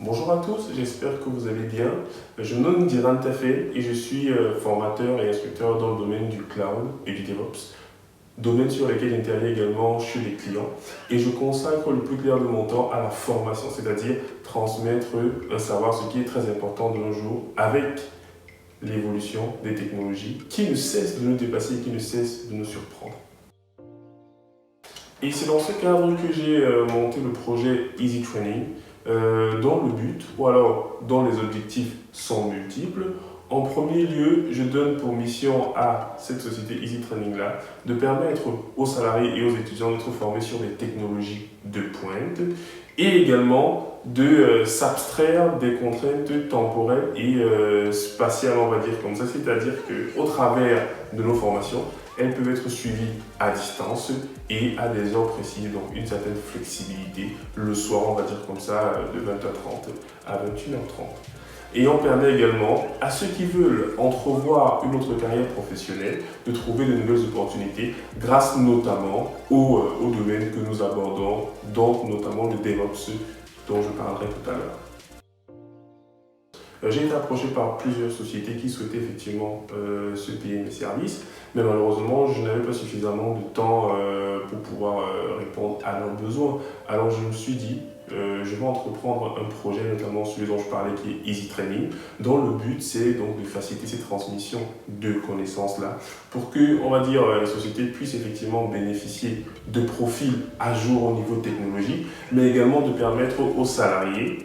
Bonjour à tous, j'espère que vous allez bien. Je me nomme Diran Tafé et je suis formateur et instructeur dans le domaine du cloud et du DevOps, domaine sur lequel j'interviens également chez les clients. Et je consacre le plus clair de mon temps à la formation, c'est-à-dire transmettre un savoir, ce qui est très important de nos jours avec l'évolution des technologies qui ne cessent de nous dépasser et qui ne cessent de nous surprendre. Et c'est dans ce cadre que j'ai monté le projet Easy Training, dont le but, ou alors dont les objectifs sont multiples. En premier lieu, je donne pour mission à cette société Easy Training là de permettre aux salariés et aux étudiants d'être formés sur des technologies de pointe et également de s'abstraire des contraintes temporelles et spatiales, on va dire comme ça, c'est-à-dire qu'au travers de nos formations, elles peuvent être suivies à distance et à des heures précises, donc une certaine flexibilité le soir, on va dire comme ça, de 20h30 à 21h30. Et on permet également à ceux qui veulent entrevoir une autre carrière professionnelle de trouver de nouvelles opportunités grâce notamment au domaine que nous abordons, donc notamment le DevOps dont je parlerai tout à l'heure. J'ai été approché par plusieurs sociétés qui souhaitaient effectivement se payer mes services, mais malheureusement, je n'avais pas suffisamment de temps pour pouvoir répondre à leurs besoins. Alors je me suis dit, je vais entreprendre un projet, notamment celui dont je parlais, qui est Easy Training, dont le but c'est donc de faciliter ces transmissions de connaissances-là, pour que, on va dire, les sociétés puissent effectivement bénéficier de profils à jour au niveau technologique, mais également de permettre aux salariés,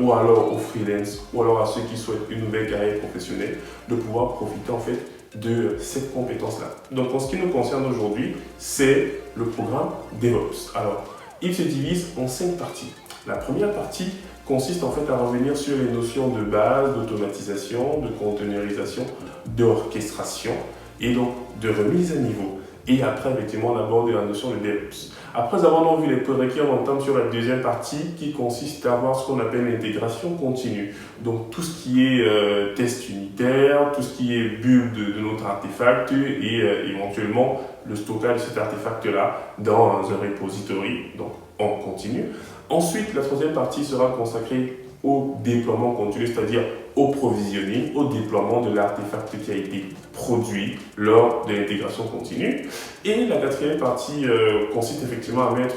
ou alors aux freelance, ou alors à ceux qui souhaitent une nouvelle carrière professionnelle, de pouvoir profiter en fait de cette compétence-là. Donc en ce qui nous concerne aujourd'hui, c'est le programme DevOps. Alors, il se divise en 5 parties. La première partie consiste en fait à revenir sur les notions de base, d'automatisation, de containerisation, d'orchestration et donc de remise à niveau. Et après, effectivement, on aborde la notion de DevOps. Après avoir vu les prérequis, on entame sur la deuxième partie qui consiste à avoir ce qu'on appelle l'intégration continue. Donc tout ce qui est test unitaire, tout ce qui est build de notre artefact et éventuellement le stockage de cet artefact-là dans un repository, donc en continu. Ensuite, la troisième partie sera consacrée au déploiement continu, c'est-à-dire au provisioning, au déploiement de l'artefact qui a été produit lors de l'intégration continue. Et la quatrième partie consiste effectivement à mettre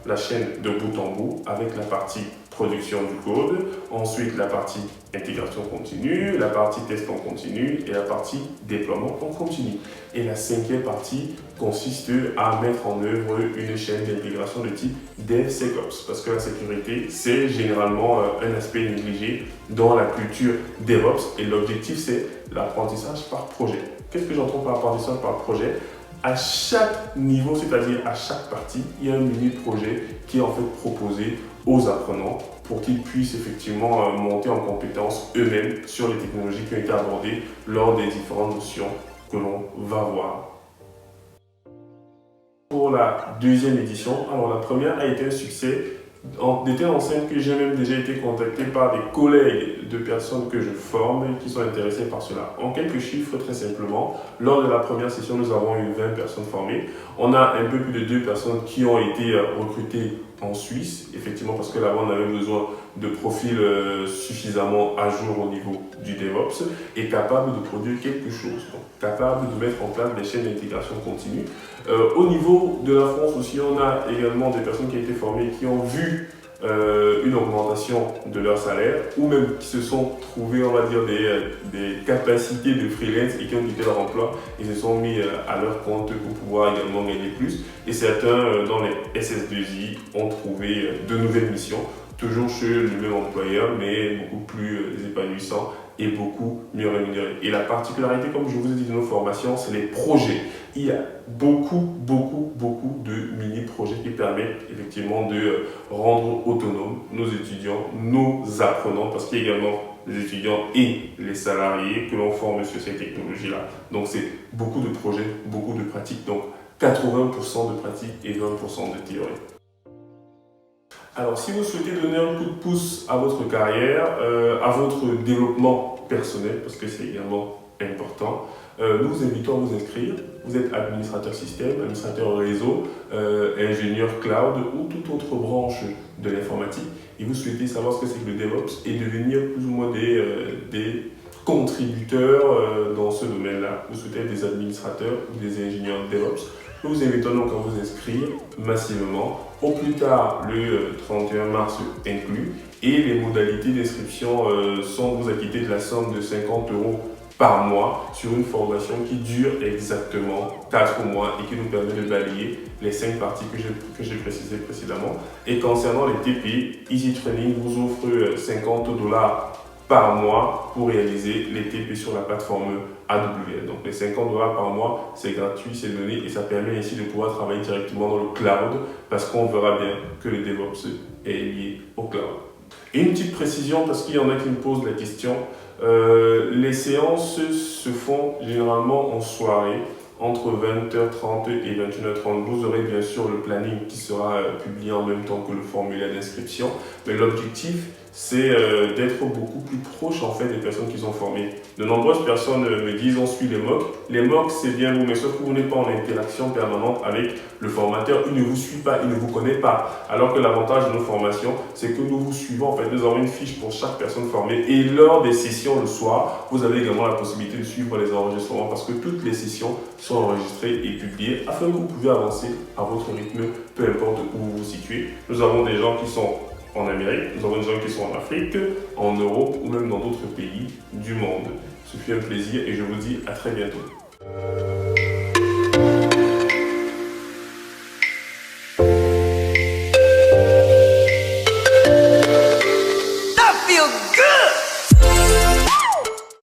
la chaîne de bout en bout avec la partie production du code, ensuite la partie intégration continue, la partie test en continu et la partie déploiement en continu. Et la cinquième partie consiste à mettre en œuvre une chaîne d'intégration de type DevSecOps, parce que la sécurité, c'est généralement un aspect négligé dans la culture DevOps et l'objectif, c'est l'apprentissage par projet. Qu'est-ce que j'entends par apprentissage par projet ? À chaque niveau, c'est-à-dire à chaque partie, il y a un mini-projet qui est en fait proposé aux apprenants pour qu'ils puissent effectivement monter en compétence eux-mêmes sur les technologies qui ont été abordées lors des différentes notions que l'on va voir. Pour la deuxième édition, alors la première a été un succès, de telle enseigne que j'ai même déjà été contacté par des collègues de personnes que je forme et qui sont intéressées par cela. En quelques chiffres, très simplement, lors de la première session, nous avons eu 20 personnes formées. On a un peu plus de 2 personnes qui ont été recrutées en Suisse, effectivement parce que là-bas on avait besoin de profils suffisamment à jour au niveau du DevOps et capables de produire quelque chose, donc capables de mettre en place des chaînes d'intégration continue. Au niveau de la France aussi, on a également des personnes qui ont été formées qui ont vu une augmentation de leur salaire ou même qui se sont trouvés, on va dire, des capacités de freelance et qui ont quitté leur emploi et se sont mis à leur compte pour pouvoir également gagner plus. Et certains, dans les SS2I, ont trouvé de nouvelles missions, toujours chez le même employeur, mais beaucoup plus épanouissant et beaucoup mieux rémunéré. Et la particularité, comme je vous ai dit, de nos formations, c'est les projets. Il y a beaucoup de mini-projets qui permettent effectivement de rendre autonomes nos étudiants, nos apprenants, parce qu'il y a également les étudiants et les salariés que l'on forme sur ces technologies-là. Donc c'est beaucoup de projets, beaucoup de pratiques, donc 80% de pratique et 20% de théorie. Alors, si vous souhaitez donner un coup de pouce à votre carrière, à votre développement personnel, parce que c'est également important, nous vous invitons à vous inscrire. Vous êtes administrateur système, administrateur réseau, ingénieur cloud ou toute autre branche de l'informatique et vous souhaitez savoir ce que c'est que le DevOps et devenir plus ou moins des contributeurs dans ce domaine-là, vous souhaitez être des administrateurs ou des ingénieurs DevOps, nous vous invitons donc à vous inscrire massivement, au plus tard le 31 mars inclus, et les modalités d'inscription sont vous acquitter de la somme de 50 € par mois sur une formation qui dure exactement 4 mois et qui nous permet de balayer les 5 parties que j'ai précisées précédemment. Et concernant les TP, Easy Training vous offre 50 $ par mois pour réaliser les TP sur la plateforme AWS. Donc les 50 $ par mois, c'est gratuit, c'est donné et ça permet ainsi de pouvoir travailler directement dans le cloud parce qu'on verra bien que le DevOps est lié au cloud. Et une petite précision parce qu'il y en a qui me posent la question, les séances se font généralement en soirée entre 20h30 et 21h30. Vous aurez bien sûr le planning qui sera publié en même temps que le formulaire d'inscription, mais l'objectif c'est d'être beaucoup plus proche en fait des personnes qui sont formées. De nombreuses personnes me disent on suit les MOOC. Les MOOC c'est bien vous, mais sauf que vous n'êtes pas en interaction permanente avec le formateur. Il ne vous suit pas, il ne vous connaît pas. Alors que l'avantage de nos formations, c'est que nous vous suivons en fait. Nous avons une fiche pour chaque personne formée et lors des sessions le soir, vous avez également la possibilité de suivre les enregistrements parce que toutes les sessions sont enregistrées et publiées afin que vous puissiez avancer à votre rythme, peu importe où vous vous situez. Nous avons des gens qui sont en Amérique, nous avons des gens qui sont en Afrique, en Europe ou même dans d'autres pays du monde. Ce fut un plaisir et je vous dis à très bientôt.